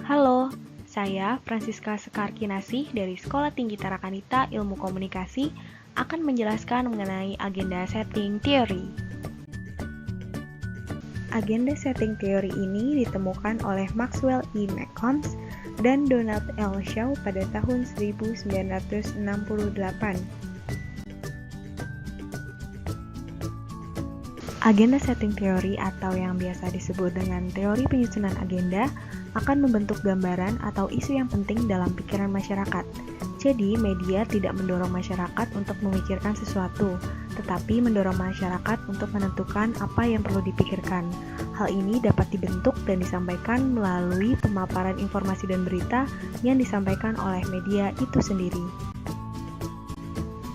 Halo, saya Francisca Sekarkinasih dari Sekolah Tinggi Tarakanita Ilmu Komunikasi akan menjelaskan mengenai agenda setting theory. Agenda setting theory ini ditemukan oleh Maxwell E. McCombs dan Donald L. Shaw pada tahun 1968. Agenda setting theory atau yang biasa disebut dengan teori penyusunan agenda akan membentuk gambaran atau isu yang penting dalam pikiran masyarakat. Jadi, media tidak mendorong masyarakat untuk memikirkan sesuatu, tetapi mendorong masyarakat untuk menentukan apa yang perlu dipikirkan. Hal ini dapat dibentuk dan disampaikan melalui pemaparan informasi dan berita yang disampaikan oleh media itu sendiri.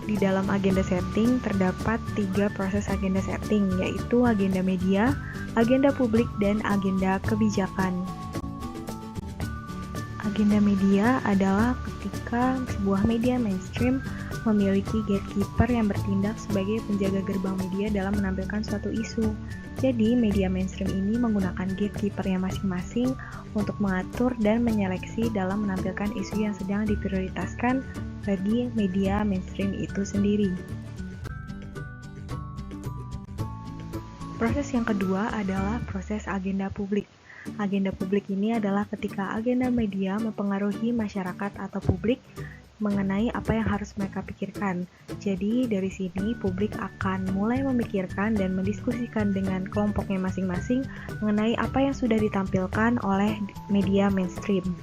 Di dalam agenda setting terdapat 3 proses agenda setting, yaitu agenda media, agenda publik, dan agenda kebijakan. Agenda media adalah ketika sebuah media mainstream memiliki gatekeeper yang bertindak sebagai penjaga gerbang media dalam menampilkan suatu isu. Jadi, media mainstream ini menggunakan gatekeepernya masing-masing untuk mengatur dan menyeleksi dalam menampilkan isu yang sedang diprioritaskan bagi media mainstream itu sendiri. Proses yang kedua adalah proses agenda publik. Agenda publik ini adalah ketika agenda media mempengaruhi masyarakat atau publik mengenai apa yang harus mereka pikirkan. Jadi dari sini publik akan mulai memikirkan dan mendiskusikan dengan kelompoknya masing-masing mengenai apa yang sudah ditampilkan oleh media mainstream.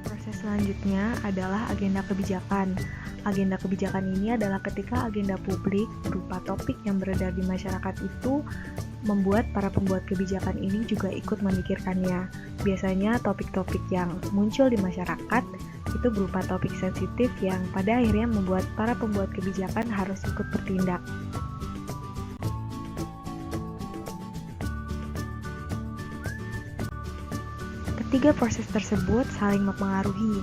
Proses selanjutnya adalah agenda kebijakan. Agenda kebijakan ini adalah ketika agenda publik berupa topik yang beredar di masyarakat itu membuat para pembuat kebijakan ini juga ikut memikirkannya. Biasanya topik-topik yang muncul di masyarakat itu berupa topik sensitif yang pada akhirnya membuat para pembuat kebijakan harus ikut bertindak. Ketiga proses tersebut saling mempengaruhi.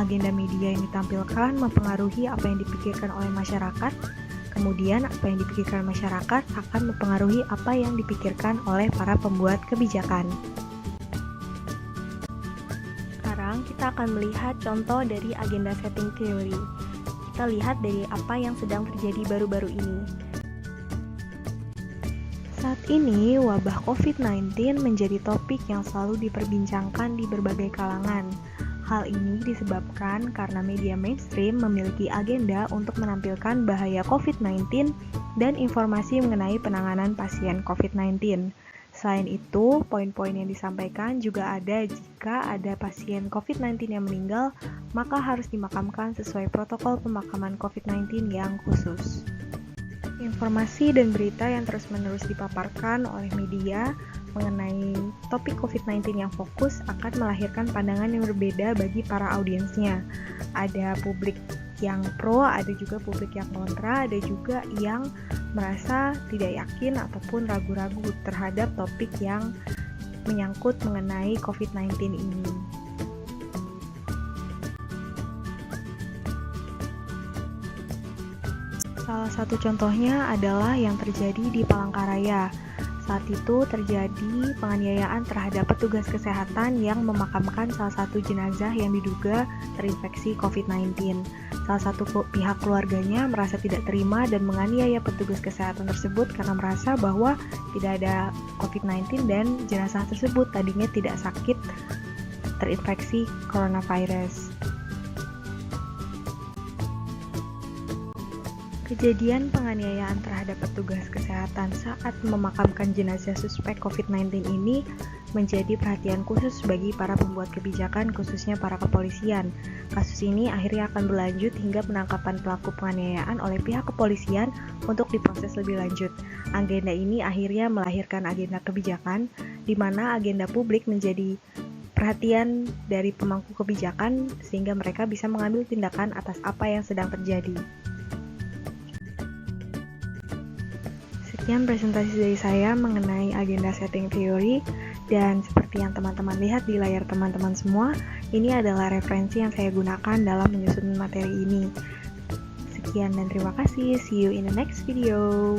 Agenda media yang ditampilkan mempengaruhi apa yang dipikirkan oleh masyarakat. Kemudian, apa yang dipikirkan masyarakat akan mempengaruhi apa yang dipikirkan oleh para pembuat kebijakan. Sekarang, kita akan melihat contoh dari agenda setting theory. Kita lihat dari apa yang sedang terjadi baru-baru ini. Saat ini, wabah COVID-19 menjadi topik yang selalu diperbincangkan di berbagai kalangan. Hal ini disebabkan karena media mainstream memiliki agenda untuk menampilkan bahaya COVID-19 dan informasi mengenai penanganan pasien COVID-19. Selain itu, poin-poin yang disampaikan juga ada jika ada pasien COVID-19 yang meninggal, maka harus dimakamkan sesuai protokol pemakaman COVID-19 yang khusus. Informasi dan berita yang terus-menerus dipaparkan oleh media mengenai topik COVID-19 yang fokus akan melahirkan pandangan yang berbeda bagi para audiensnya. Ada publik yang pro, ada juga publik yang kontra, ada juga yang merasa tidak yakin ataupun ragu-ragu terhadap topik yang menyangkut mengenai COVID-19 ini. Salah satu contohnya adalah yang terjadi di Palangkaraya. Saat itu terjadi penganiayaan terhadap petugas kesehatan yang memakamkan salah satu jenazah yang diduga terinfeksi COVID-19. Salah satu pihak keluarganya merasa tidak terima dan menganiaya petugas kesehatan tersebut karena merasa bahwa tidak ada COVID-19 dan jenazah tersebut tadinya tidak sakit terinfeksi coronavirus. Kejadian penganiayaan terhadap petugas kesehatan saat memakamkan jenazah suspek COVID-19 ini menjadi perhatian khusus bagi para pembuat kebijakan, khususnya para kepolisian. Kasus ini akhirnya akan berlanjut hingga penangkapan pelaku penganiayaan oleh pihak kepolisian untuk diproses lebih lanjut. Agenda ini akhirnya melahirkan agenda kebijakan, di mana agenda publik menjadi perhatian dari pemangku kebijakan sehingga mereka bisa mengambil tindakan atas apa yang sedang terjadi. Sekian presentasi dari saya mengenai agenda setting theory, dan seperti yang teman-teman lihat di layar teman-teman semua, ini adalah referensi yang saya gunakan dalam menyusun materi ini. Sekian dan terima kasih, see you in the next video.